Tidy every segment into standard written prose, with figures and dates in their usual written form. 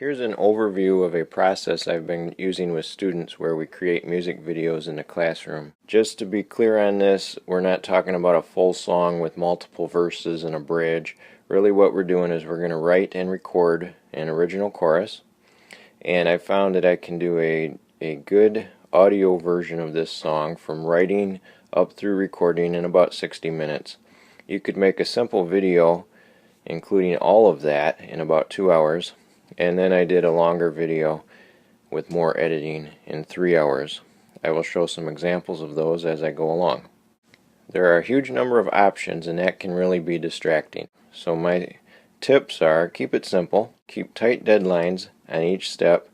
Here's an overview of a process I've been using with students where we create music videos in the classroom. Just to be clear on this, we're not talking about a full song with multiple verses and a bridge. Really what we're doing is we're going to write and record an original chorus, and I found that I can do a good audio version of this song from writing up through recording in about 60 minutes. You could make a simple video including all of that in about 2 hours, and then I did a longer video with more editing in 3 hours. I will show some examples of those as I go along. There are a huge number of options, and that can really be distracting. So my tips are: keep it simple, keep tight deadlines on each step,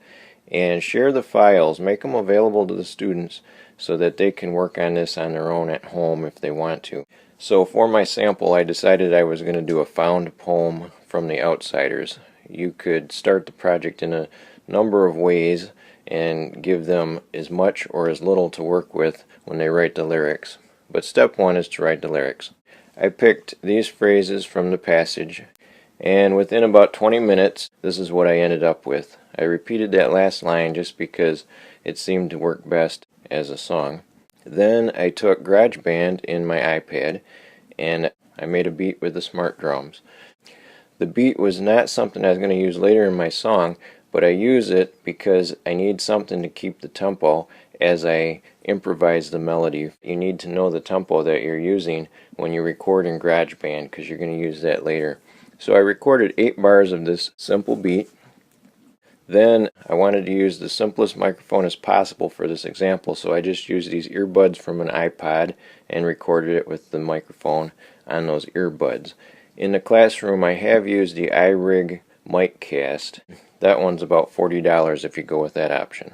and share the files. Make them available to the students so that they can work on this on their own at home if they want to. So for my sample, I decided I was going to do a found poem from The Outsiders. You could start the project in a number of ways and give them as much or as little to work with when they write the lyrics. But step one is to write the lyrics. I picked these phrases from the passage, and within about 20 minutes, this is what I ended up with. I repeated that last line just because it seemed to work best as a song. Then I took GarageBand in my iPad and I made a beat with the smart drums. The beat was not something I was going to use later in my song, but I use it because I need something to keep the tempo as I improvise the melody. You need to know the tempo that you're using when you record in GarageBand because you're going to use that later. So I recorded 8 bars of this simple beat. Then I wanted to use the simplest microphone as possible for this example, so I just used these earbuds from an iPod and recorded it with the microphone on those earbuds. In the classroom, I have used the iRig MicCast. That one's about $40 if you go with that option.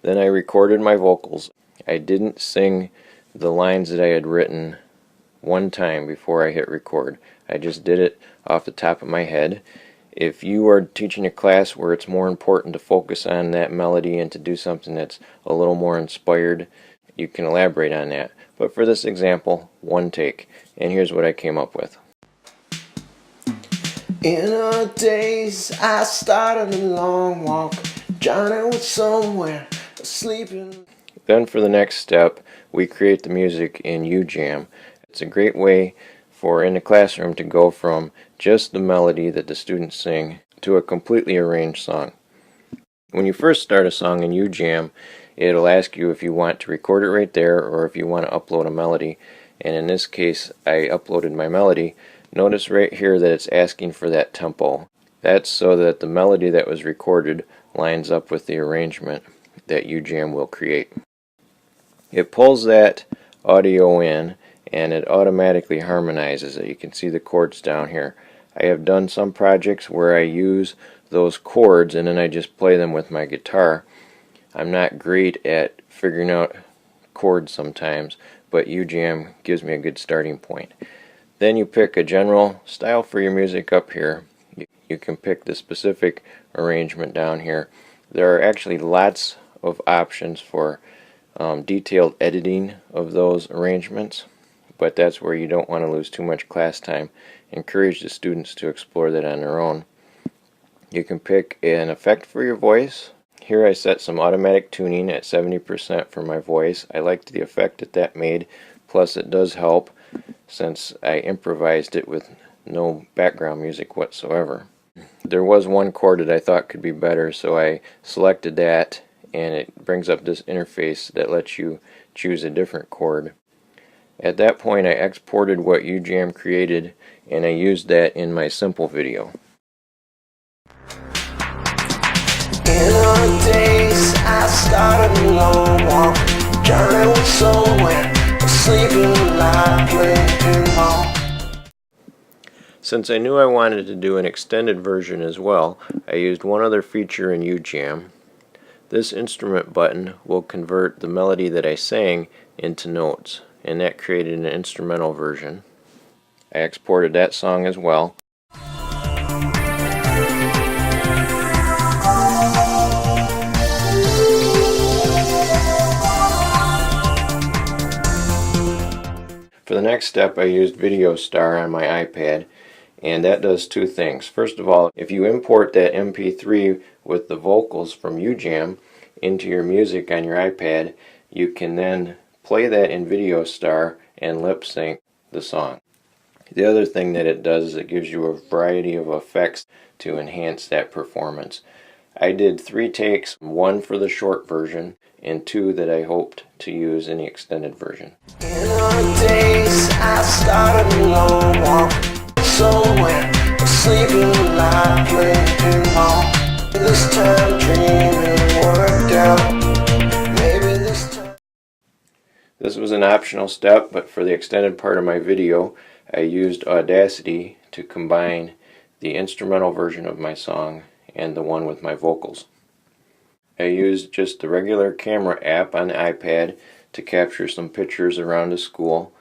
Then I recorded my vocals. I didn't sing the lines that I had written one time before I hit record. I just did it off the top of my head. If you are teaching a class where it's more important to focus on that melody and to do something that's a little more inspired, you can elaborate on that. But for this example, one take. And here's what I came up with. In our days, I started a long walk. Johnny was somewhere sleeping. Then for the next step, we create the music in UJam. It's a great way for in the classroom to go from just the melody that the students sing to a completely arranged song. When you first start a song in UJam, it'll ask you if you want to record it right there or if you want to upload a melody. And in this case, I uploaded my melody. Notice right here that it's asking for that tempo. That's so that the melody that was recorded lines up with the arrangement that UJam will create. It pulls that audio in and it automatically harmonizes it. You can see the chords down here. I have done some projects where I use those chords and then I just play them with my guitar. I'm not great at figuring out chords sometimes, but UJam gives me a good starting point. Then you pick a general style for your music up here. You can pick the specific arrangement down here. There are actually lots of options for detailed editing of those arrangements, but that's where you don't want to lose too much class time. Encourage the students to explore that on their own. You can pick an effect for your voice. Here I set some automatic tuning at 70% for my voice. I liked the effect that made, plus it does help since I improvised it with no background music whatsoever. There was one chord that I thought could be better, so I selected that, and it brings up this interface that lets you choose a different chord. At that point, I exported what UJam created and I used that in my simple video. In our days, I started a long walk. Johnny was somewhere sleeping like playing ball. Since I knew I wanted to do an extended version as well, I used one other feature in UJam. This instrument button will convert the melody that I sang into notes, and that created an instrumental version. I exported that song as well. For the next step, I used VideoStudio on my iPad, And that does two things. First of all, if you import that MP3 with the vocals from UJam into your music on your iPad, you can then play that in VideoStudio and lip sync the song. The other thing that it does is it gives you a variety of effects to enhance that performance. I did 3 takes, 1 for the short version and 2 that I hoped to use in the extended version. In the days I started alone, walking somewhere, sleeping lightly on. This time dreaming worked out. Maybe this time. This was an optional step, but for the extended part of my video, I used Audacity to combine the instrumental version of my song and the one with my vocals. I used just the regular camera app on the iPad to capture some pictures around the school,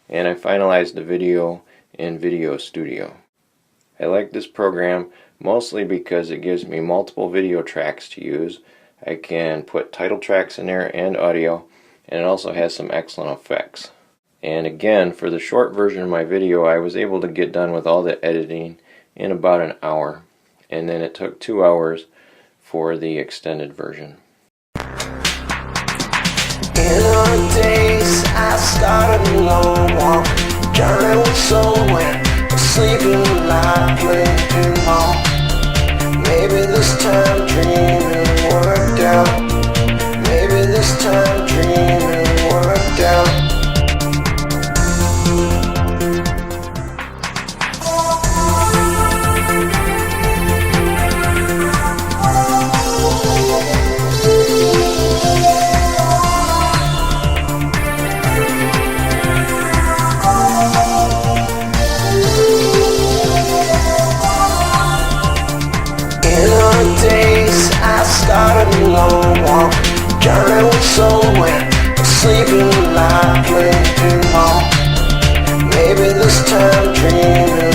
and I finalized the video in VideoStudio. I like this program mostly because it gives me multiple video tracks to use. I can put title tracks in there and audio, and it also has some excellent effects. And again, for the short version of my video, I was able to get done with all the editing in about an hour, and then it took 2 hours for the extended version. In the days I started alone, walking, journey with somewhere, sleeping lightly on. Maybe this time dreaming worked out. Maybe this time dreaming worked out. Started alone, walking, journey with somewhere, sleeping lightly on. Maybe this time dreaming